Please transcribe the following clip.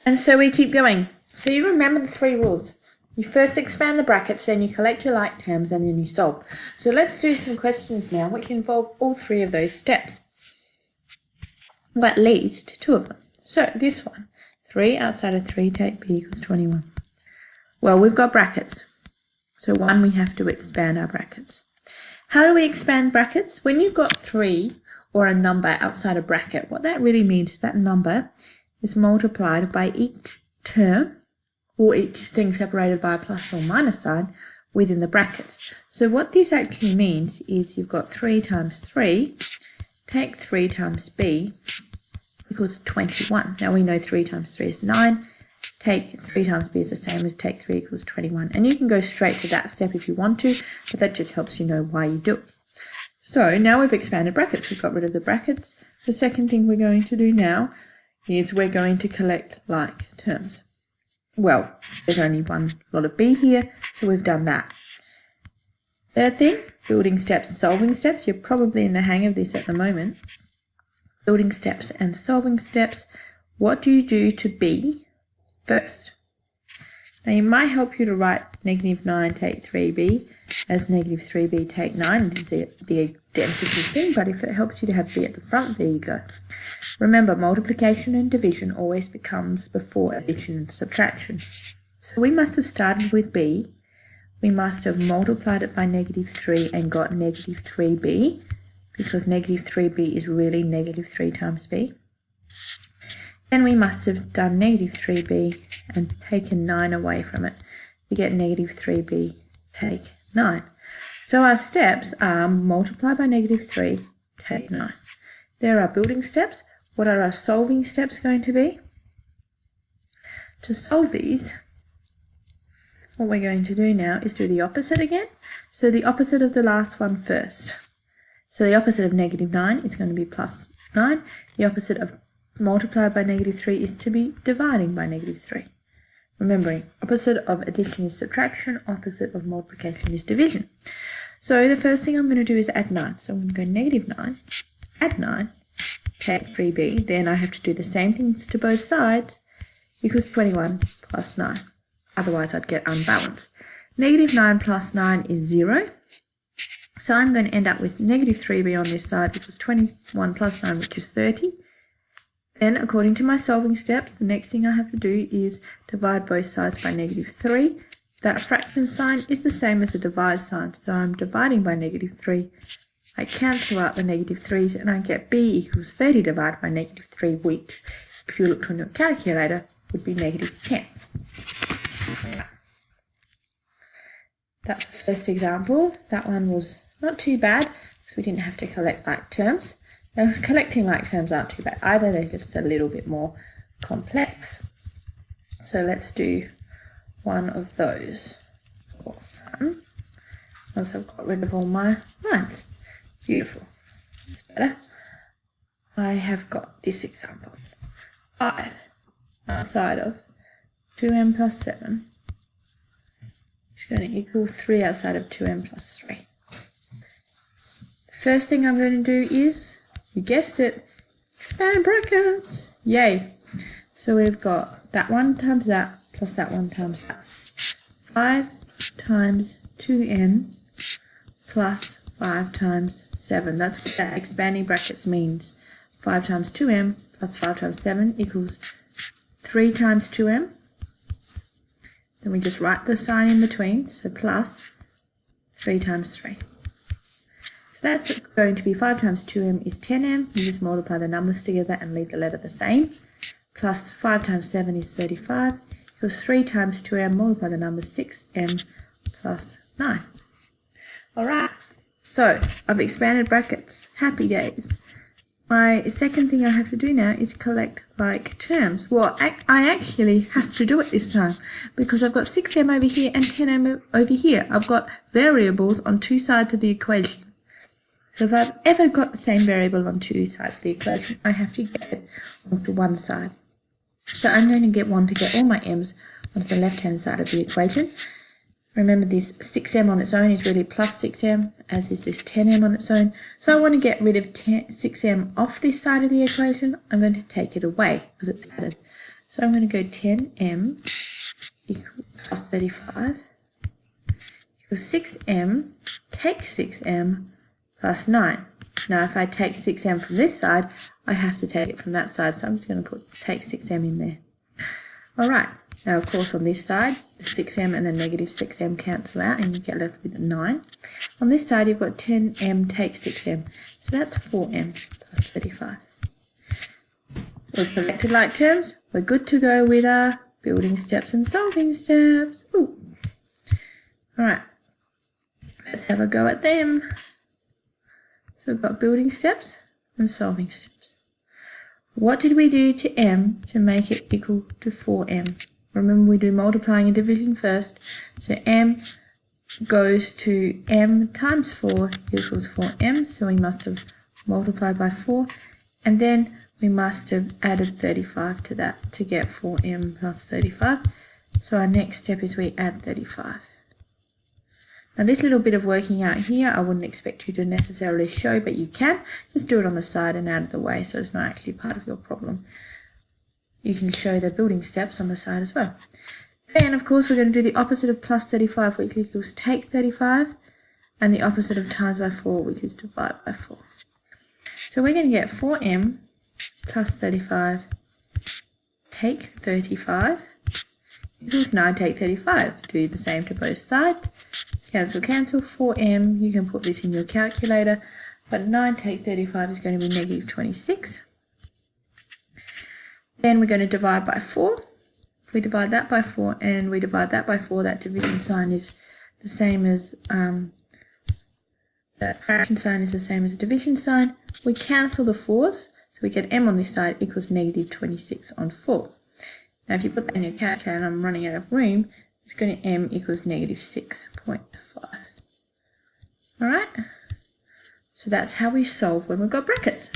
And so we keep going. So you remember the 3 rules. You first expand the brackets, then you collect your like terms, and then you solve. So let's do some questions now which involve all 3 of those steps. Or at least 2 of them. So this one, 3 outside of 3 take b equals 21. Well, we've got brackets. So 1, we have to expand our brackets. How do we expand brackets? When you've got 3 or a number outside a bracket, what that really means is that number is multiplied by each term or each thing separated by a plus or minus sign within the brackets. So what this actually means is you've got 3 times 3, take 3 times b equals 21. Now we know 3 times 3 is 9. Take 3 times b is the same as take 3 equals 21. And you can go straight to that step if you want to, but that just helps you know why you do it. So now we've expanded brackets. We've got rid of the brackets. The second thing we're going to do now is we're going to collect like terms. Well, there's only one lot of b here, so we've done that. Third thing, building steps and solving steps. You're probably in the hang of this at the moment. Building steps and solving steps. What do you do to b first? Now you might help you to write -9 take 3b as -3b take 9. It is the identical thing, but if it helps you to have b at the front, there you go. Remember, multiplication and division always becomes before addition and subtraction. So we must have started with b. We must have multiplied it by -3 and got -3b, because -3b is really -3 times b. Then we must have done -3b and taken 9 away from it to get -3b take 9. So our steps are multiply by -3, take 9. There are building steps. What are our solving steps going to be? To solve these, what we're going to do now is do the opposite again. So the opposite of the last one first. So the opposite of -9 is going to be plus 9. The opposite of multiplied by -3 is to be dividing by -3. Remembering, opposite of addition is subtraction, opposite of multiplication is division. So the first thing I'm going to do is add 9. So I'm going to go -9, add 9, take 3b, then I have to do the same things to both sides, equals 21 plus 9. Otherwise I'd get unbalanced. -9 plus 9 is 0. So I'm going to end up with -3b on this side, which is 21 plus 9, which is 30. Then, according to my solving steps, the next thing I have to do is divide both sides by -3. That fraction sign is the same as the divide sign, so I'm dividing by -3. I cancel out the -3's and I get b equals 30 divided by -3, which, if you looked on your calculator, would be -10. That's the first example. That one was not too bad because we didn't have to collect like terms. Now, collecting like terms aren't too bad either, they're just a little bit more complex. So let's do one of those for fun. Once I've got rid of all my lines. Beautiful. That's better. I have got this example. 5 outside of 2m plus 7 is going to equal 3 outside of 2m plus 3. The first thing I'm going to do is, you guessed it, expand brackets. Yay. So we've got that one times that plus that one times that. 5 times 2n plus 5 times 7. That's what that expanding brackets means. 5 times 2m plus 5 times 7 equals 3 times 2m. Then we just write the sign in between, so plus 3 times 3. So that's going to be 5 times 2m is 10m. You just multiply the numbers together and leave the letter the same. Plus 5 times 7 is 35. Equals 3 times 2m, multiply the numbers 6m plus 9. Alright, so I've expanded brackets. Happy days. My second thing I have to do now is collect like terms. Well, I actually have to do it this time because I've got 6m over here and 10m over here. I've got variables on 2 sides of the equation. So if I've ever got the same variable on 2 sides of the equation, I have to get it onto one side. So I'm going to get one to get all my m's onto the left-hand side of the equation. Remember, this 6m on its own is really plus 6m, as is this 10m on its own. So I want to get rid of 6m off this side of the equation. I'm going to take it away because it's added. So I'm going to go 10m plus 35 equals 6m, take 6m plus 9. Now if I take 6m from this side, I have to take it from that side, so I'm just going to take 6m in there. Alright, now of course on this side, the 6m and the negative 6m cancel out and you get left with 9. On this side you've got 10m take 6m, so that's 4m plus 35. We've collected like terms, we're good to go with our building steps and solving steps. Ooh. Alright, let's have a go at them. So we've got building steps and solving steps. What did we do to m to make it equal to 4m? Remember we do multiplying and division first. So m goes to m times 4 equals 4m. So we must have multiplied by 4. And then we must have added 35 to that to get 4m plus 35. So our next step is we add 35. Now this little bit of working out here, I wouldn't expect you to necessarily show, but you can. Just do it on the side and out of the way, so it's not actually part of your problem. You can show the building steps on the side as well. Then, of course, we're going to do the opposite of plus 35, which equals take 35, and the opposite of times by 4, which is divide by 4. So we're going to get 4m plus 35 take 35 equals 9 take 35. Do the same to both sides. Cancel, cancel, 4m, you can put this in your calculator, but 9 take 35 is going to be negative 26. Then we're going to divide by 4. If we divide that by 4 and we divide that by 4, that division sign is the same as, that fraction sign is the same as the division sign. We cancel the 4's, so we get m on this side equals negative 26 on 4. Now if you put that in your calculator, and I'm running out of room, it's going to m equals negative 6.5. Alright? So that's how we solve when we've got brackets.